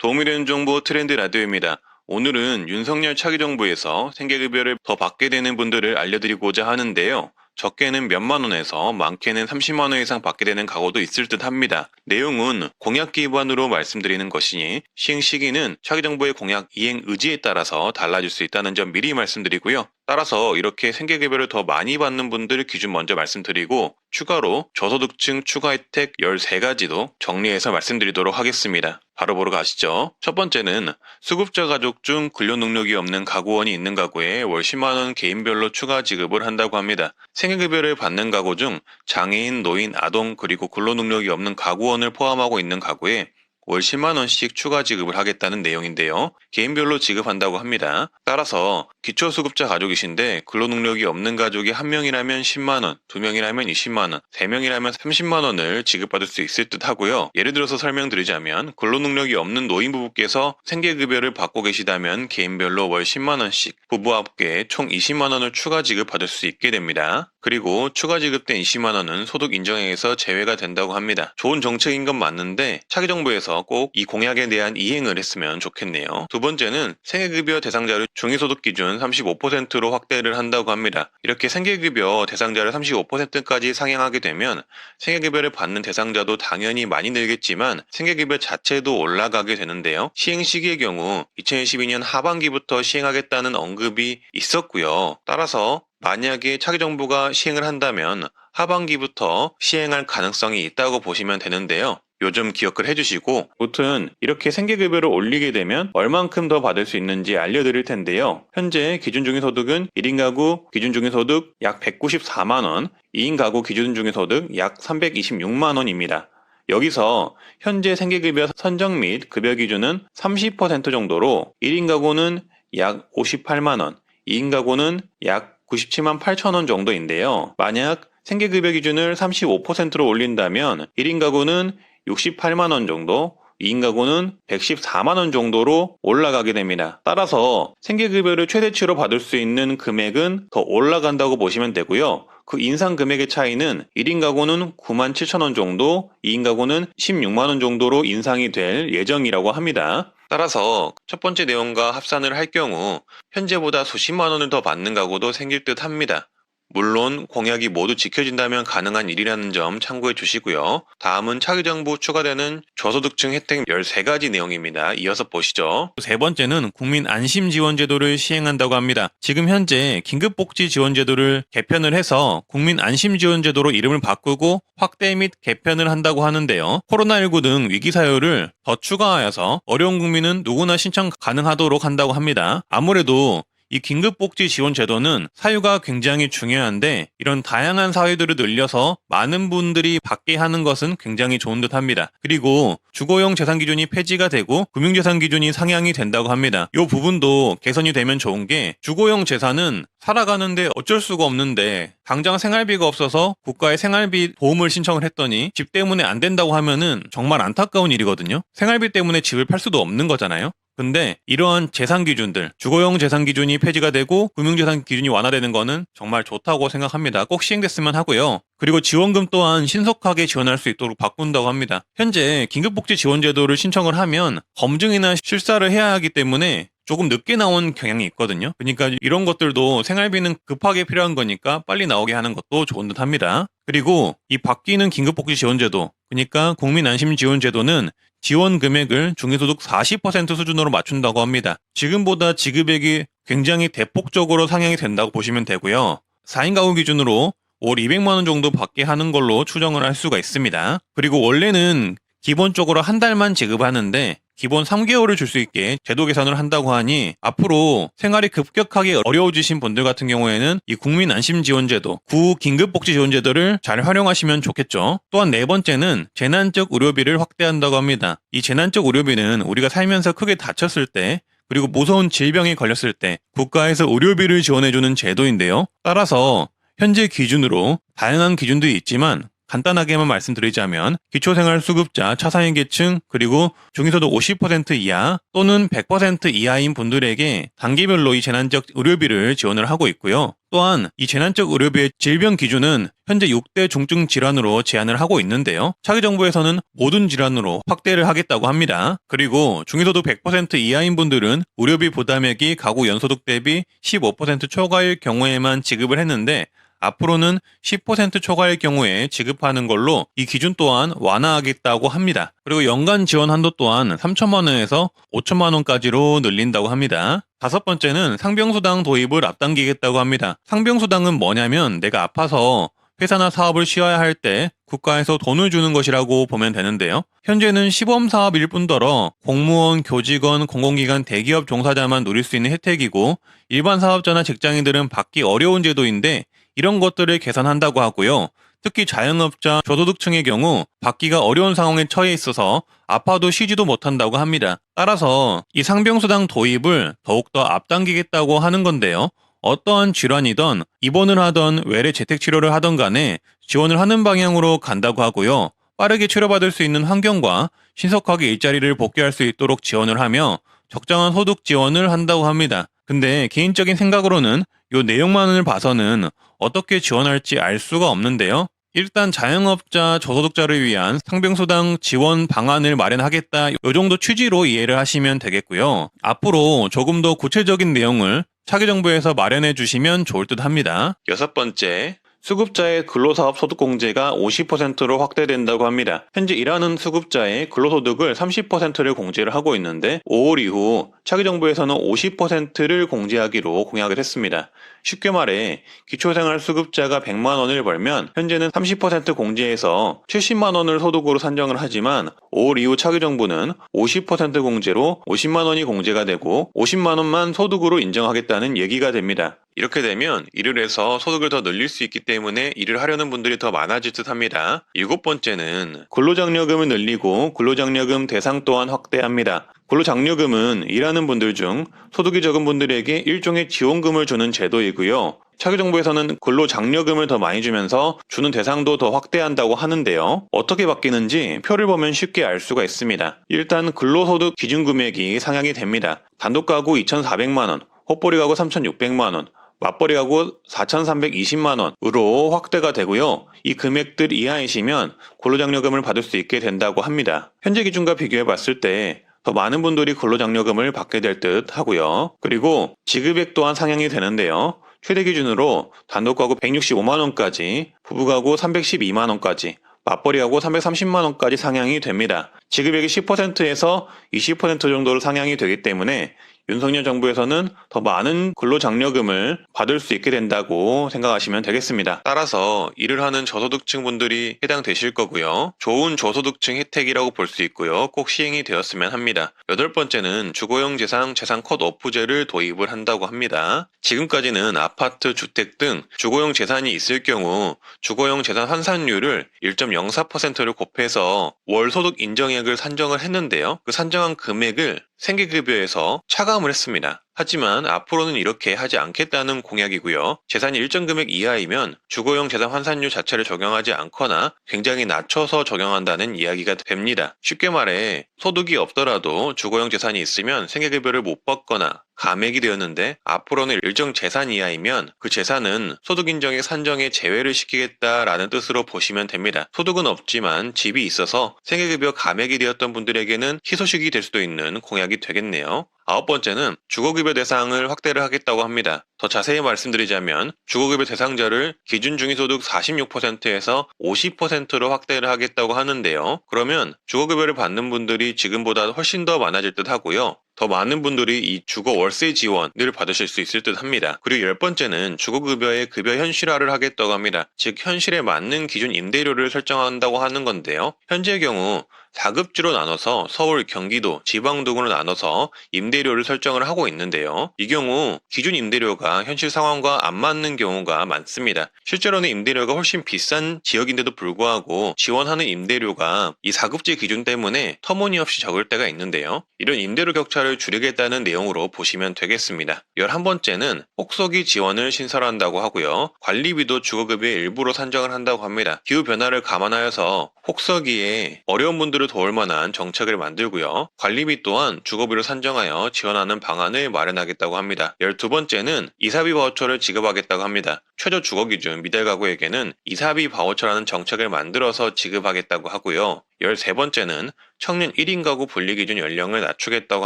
도움이 되는 정보 트렌드 라디오입니다. 오늘은 윤석열 차기 정부에서 생계급여를 더 받게 되는 분들을 알려드리고자 하는데요. 적게는 몇만 원에서 많게는 30만 원 이상 받게 되는 가구도 있을 듯 합니다. 내용은 공약 기반으로 말씀드리는 것이니 시행 시기는 차기 정부의 공약 이행 의지에 따라서 달라질 수 있다는 점 미리 말씀드리고요. 따라서 이렇게 생계급여를 더 많이 받는 분들 기준 먼저 말씀드리고 추가로 저소득층 추가 혜택 13가지도 정리해서 말씀드리도록 하겠습니다. 바로 보러 가시죠. 첫 번째는 수급자 가족 중 근로능력이 없는 가구원이 있는 가구에 월 10만 원 개인별로 추가 지급을 한다고 합니다. 생계급여를 받는 가구 중 장애인, 노인, 아동 그리고 근로능력이 없는 가구원을 포함하고 있는 가구에 월 10만 원씩 추가 지급을 하겠다는 내용인데요. 개인별로 지급한다고 합니다. 따라서 기초수급자 가족이신데 근로능력이 없는 가족이 1명이라면 10만 원, 2명이라면 20만 원, 3명이라면 30만 원을 지급받을 수 있을 듯 하고요. 예를 들어서 설명드리자면 근로능력이 없는 노인 부부께서 생계급여를 받고 계시다면 개인별로 월 10만 원씩 부부와 함께 총 20만 원을 추가 지급받을 수 있게 됩니다. 그리고 추가 지급된 20만 원은 소득 인정에서 제외가 된다고 합니다. 좋은 정책인 건 맞는데 차기 정부에서 꼭 이 공약에 대한 이행을 했으면 좋겠네요. 두 번째는 생계급여 대상자를 중위소득 기준 35%로 확대를 한다고 합니다. 이렇게 생계급여 대상자를 35%까지 상향하게 되면 생계급여를 받는 대상자도 당연히 많이 늘겠지만 생계급여 자체도 올라가게 되는데요. 시행 시기의 경우 2022년 하반기부터 시행하겠다는 언급이 있었고요. 따라서 만약에 차기 정부가 시행을 한다면 하반기부터 시행할 가능성이 있다고 보시면 되는데요. 요즘 기억을 해주시고 아무튼 이렇게 생계급여를 올리게 되면 얼만큼 더 받을 수 있는지 알려드릴 텐데요. 현재 기준중위소득은 1인 가구 기준중위소득 약 194만원, 2인 가구 기준중위소득 약 326만원입니다. 여기서 현재 생계급여 선정 및 급여 기준은 30% 정도로 1인 가구는 약 58만원, 2인 가구는 약 97만 8천원 정도인데요. 만약 생계급여 기준을 35%로 올린다면 1인 가구는 68만원 정도, 2인 가구는 114만원 정도로 올라가게 됩니다. 따라서 생계급여를 최대치로 받을 수 있는 금액은 더 올라간다고 보시면 되고요. 그 인상 금액의 차이는 1인 가구는 9만 7천원 정도, 2인 가구는 16만원 정도로 인상이 될 예정이라고 합니다. 따라서 첫 번째 내용과 합산을 할 경우 현재보다 수십만 원을 더 받는 가구도 생길 듯 합니다. 물론 공약이 모두 지켜진다면 가능한 일이라는 점 참고해 주시고요. 다음은 차기 정부 추가되는 저소득층 혜택 13가지 내용입니다. 이어서 보시죠. 세 번째는 국민 안심지원제도를 시행한다고 합니다. 지금 현재 긴급복지지원제도를 개편을 해서 국민 안심지원제도로 이름을 바꾸고 확대 및 개편을 한다고 하는데요. 코로나19 등 위기 사유를 더 추가하여서 어려운 국민은 누구나 신청 가능하도록 한다고 합니다. 아무래도 이 긴급복지지원제도는 사유가 굉장히 중요한데 이런 다양한 사유들을 늘려서 많은 분들이 받게 하는 것은 굉장히 좋은 듯 합니다. 그리고 주거용 재산 기준이 폐지가 되고 금융재산 기준이 상향이 된다고 합니다. 이 부분도 개선이 되면 좋은 게 주거용 재산은 살아가는데 어쩔 수가 없는데 당장 생활비가 없어서 국가에 생활비 보험을 신청을 했더니 집 때문에 안 된다고 하면은 정말 안타까운 일이거든요. 생활비 때문에 집을 팔 수도 없는 거잖아요. 근데 이러한 재산 기준들, 주거용 재산 기준이 폐지가 되고 금융재산 기준이 완화되는 거는 정말 좋다고 생각합니다. 꼭 시행됐으면 하고요. 그리고 지원금 또한 신속하게 지원할 수 있도록 바꾼다고 합니다. 현재 긴급복지지원제도를 신청을 하면 검증이나 실사를 해야 하기 때문에 조금 늦게 나온 경향이 있거든요. 그러니까 이런 것들도 생활비는 급하게 필요한 거니까 빨리 나오게 하는 것도 좋은 듯 합니다. 그리고 이 바뀌는 긴급복지지원제도, 그러니까 국민안심지원제도는 지원 금액을 중위소득 40% 수준으로 맞춘다고 합니다. 지금보다 지급액이 굉장히 대폭적으로 상향이 된다고 보시면 되고요. 4인 가구 기준으로 월 200만 원 정도 받게 하는 걸로 추정을 할 수가 있습니다. 그리고 원래는 기본적으로 한 달만 지급하는데 기본 3개월을 줄 수 있게 제도 개선을 한다고 하니 앞으로 생활이 급격하게 어려워지신 분들 같은 경우에는 이 국민안심지원제도, 구긴급복지지원제도를 잘 활용하시면 좋겠죠. 또한 네 번째는 재난적 의료비를 확대한다고 합니다. 이 재난적 의료비는 우리가 살면서 크게 다쳤을 때 그리고 무서운 질병에 걸렸을 때 국가에서 의료비를 지원해주는 제도인데요. 따라서 현재 기준으로 다양한 기준들이 있지만 간단하게만 말씀드리자면 기초생활수급자 차상위계층 그리고 중위소득 50% 이하 또는 100% 이하인 분들에게 단계별로 이 재난적 의료비를 지원을 하고 있고요. 또한 이 재난적 의료비의 질병 기준은 현재 6대 중증 질환으로 제한을 하고 있는데요. 차기 정부에서는 모든 질환으로 확대를 하겠다고 합니다. 그리고 중위소득 100% 이하인 분들은 의료비 부담액이 가구 연소득 대비 15% 초과일 경우에만 지급을 했는데 앞으로는 10% 초과일 경우에 지급하는 걸로 이 기준 또한 완화하겠다고 합니다. 그리고 연간 지원 한도 또한 3천만 원에서 5천만 원까지로 늘린다고 합니다. 다섯 번째는 상병수당 도입을 앞당기겠다고 합니다. 상병수당은 뭐냐면 내가 아파서 회사나 사업을 쉬어야 할 때 국가에서 돈을 주는 것이라고 보면 되는데요. 현재는 시범사업일 뿐더러 공무원, 교직원, 공공기관, 대기업 종사자만 누릴 수 있는 혜택이고 일반 사업자나 직장인들은 받기 어려운 제도인데 이런 것들을 개선한다고 하고요. 특히 자영업자, 저소득층의 경우 받기가 어려운 상황에 처해 있어서 아파도 쉬지도 못한다고 합니다. 따라서 이 상병수당 도입을 더욱더 앞당기겠다고 하는 건데요. 어떠한 질환이든 입원을 하던 외래 재택치료를 하던 간에 지원을 하는 방향으로 간다고 하고요. 빠르게 치료받을 수 있는 환경과 신속하게 일자리를 복귀할 수 있도록 지원을 하며 적정한 소득 지원을 한다고 합니다. 근데 개인적인 생각으로는 이 내용만을 봐서는 어떻게 지원할지 알 수가 없는데요. 일단 자영업자, 저소득자를 위한 상병수당 지원 방안을 마련하겠다 이 정도 취지로 이해를 하시면 되겠고요. 앞으로 조금 더 구체적인 내용을 차기 정부에서 마련해 주시면 좋을 듯 합니다. 여섯 번째, 수급자의 근로사업 소득공제가 50%로 확대된다고 합니다. 현재 일하는 수급자의 근로소득을 30%를 공제를 하고 있는데 5월 이후 차기 정부에서는 50%를 공제하기로 공약을 했습니다. 쉽게 말해 기초생활수급자가 100만 원을 벌면 현재는 30% 공제해서 70만 원을 소득으로 산정을 하지만 5월 이후 차기 정부는 50% 공제로 50만 원이 공제가 되고 50만 원만 소득으로 인정하겠다는 얘기가 됩니다. 이렇게 되면 일을 해서 소득을 더 늘릴 수 있기 때문에 일을 하려는 분들이 더 많아질 듯 합니다. 일곱 번째는 근로장려금을 늘리고 근로장려금 대상 또한 확대합니다. 근로장려금은 일하는 분들 중 소득이 적은 분들에게 일종의 지원금을 주는 제도이고요. 차기 정부에서는 근로장려금을 더 많이 주면서 주는 대상도 더 확대한다고 하는데요. 어떻게 바뀌는지 표를 보면 쉽게 알 수가 있습니다. 일단 근로소득 기준금액이 상향이 됩니다. 단독가구 2,400만 원, 헛벌이 가구 3,600만 원, 맞벌이 가구 4,320만 원으로 확대가 되고요. 이 금액들 이하이시면 근로장려금을 받을 수 있게 된다고 합니다. 현재 기준과 비교해 봤을 때 더 많은 분들이 근로장려금을 받게 될 듯 하고요. 그리고 지급액 또한 상향이 되는데요. 최대 기준으로 단독가구 165만 원까지, 부부가구 312만 원까지, 맞벌이하고 330만 원까지 상향이 됩니다. 지급액이 10%에서 20% 정도로 상향이 되기 때문에 윤석열 정부에서는 더 많은 근로장려금을 받을 수 있게 된다고 생각하시면 되겠습니다. 따라서 일을 하는 저소득층 분들이 해당되실 거고요. 좋은 저소득층 혜택이라고 볼 수 있고요. 꼭 시행이 되었으면 합니다. 여덟 번째는 주거용 재산 컷오프제를 도입을 한다고 합니다. 지금까지는 아파트, 주택 등 주거용 재산이 있을 경우 주거용 재산 환산율을 1.04%를 곱해서 월 소득 인정액을 산정을 했는데요. 그 산정한 금액을 생계급여에서 차감을 했습니다. 하지만 앞으로는 이렇게 하지 않겠다는 공약이고요. 재산이 일정 금액 이하이면 주거용 재산 환산율 자체를 적용하지 않거나 굉장히 낮춰서 적용한다는 이야기가 됩니다. 쉽게 말해 소득이 없더라도 주거용 재산이 있으면 생계급여를 못 받거나 감액이 되었는데 앞으로는 일정 재산 이하이면 그 재산은 소득 인정액 산정에 제외를 시키겠다라는 뜻으로 보시면 됩니다. 소득은 없지만 집이 있어서 생계급여 감액이 되었던 분들에게는 희소식이 될 수도 있는 공약이 되겠네요. 아홉 번째는 주거급여 대상을 확대를 하겠다고 합니다. 더 자세히 말씀드리자면 주거급여 대상자를 기준 중위소득 46%에서 50%로 확대를 하겠다고 하는데요. 그러면 주거급여를 받는 분들이 지금보다 훨씬 더 많아질 듯 하고요. 더 많은 분들이 이 주거 월세 지원을 받으실 수 있을 듯 합니다. 그리고 열 번째는 주거급여의 급여 현실화를 하겠다고 합니다. 즉 현실에 맞는 기준 임대료를 설정한다고 하는 건데요. 현재의 경우 4급지로 나눠서 서울, 경기도, 지방 등으로 나눠서 임대료를 설정을 하고 있는데요. 이 경우 기준 임대료가 현실 상황과 안 맞는 경우가 많습니다. 실제로는 임대료가 훨씬 비싼 지역인데도 불구하고 지원하는 임대료가 이 4급지 기준 때문에 터무니없이 적을 때가 있는데요. 이런 임대료 격차를 줄이겠다는 내용으로 보시면 되겠습니다. 11번째는 혹서기 지원을 신설한다고 하고요. 관리비도 주거급여의 일부로 산정을 한다고 합니다. 기후변화를 감안하여서 혹서기에 어려운 분들을 도울 만한 정책을 만들고요. 관리비 또한 주거비로 산정하여 지원하는 방안을 마련하겠다고 합니다. 12번째는 이사비 바우처를 지급하겠다고 합니다. 최저 주거기준 미달 가구에게는 이사비 바우처라는 정책을 만들어서 지급하겠다고 하고요. 13번째는 청년 1인 가구 분리기준 연령을 낮추겠다고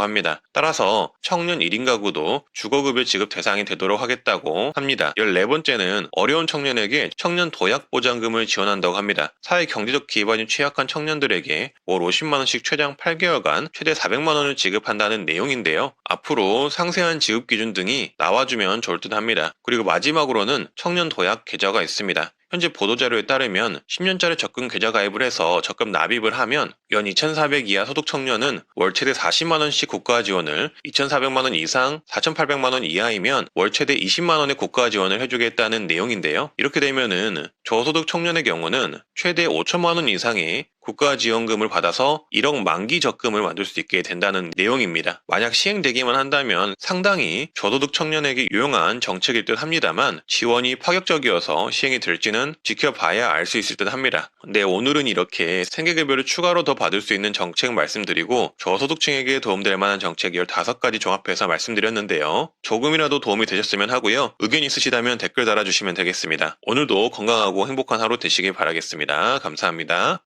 합니다. 따라서 청년 1인 가구도 주거급여 지급 대상이 되도록 하겠다고 합니다. 14번째는 어려운 청년에게 청년 도약보장금을 지원한다고 합니다. 사회 경제적 기반이 취약한 청년들에게 월 50만원씩 최장 8개월간 최대 400만원을 지급한다는 내용인데요. 앞으로 상세한 지급 기준 등이 나와주면 좋을 듯 합니다. 그리고 마지막으로는 청년 도약 계좌가 있습니다. 현재 보도자료에 따르면 10년짜리 적금 계좌 가입을 해서 적금 납입을 하면 연 2,400 이하 소득 청년은 월 최대 40만원씩 국가 지원을, 2,400만원 이상 4,800만원 이하이면 월 최대 20만원의 국가 지원을 해주겠다는 내용인데요. 이렇게 되면은 저소득 청년의 경우는 최대 5천만원 이상의 국가지원금을 받아서 1억 만기 적금을 만들 수 있게 된다는 내용입니다. 만약 시행되기만 한다면 상당히 저소득 청년에게 유용한 정책일 듯 합니다만 지원이 파격적이어서 시행이 될지는 지켜봐야 알 수 있을 듯 합니다. 네, 오늘은 이렇게 생계급여를 추가로 더 받을 수 있는 정책 말씀드리고 저소득층에게 도움될 만한 정책 15가지 종합해서 말씀드렸는데요. 조금이라도 도움이 되셨으면 하고요. 의견 있으시다면 댓글 달아주시면 되겠습니다. 오늘도 건강하고 행복한 하루 되시길 바라겠습니다. 감사합니다.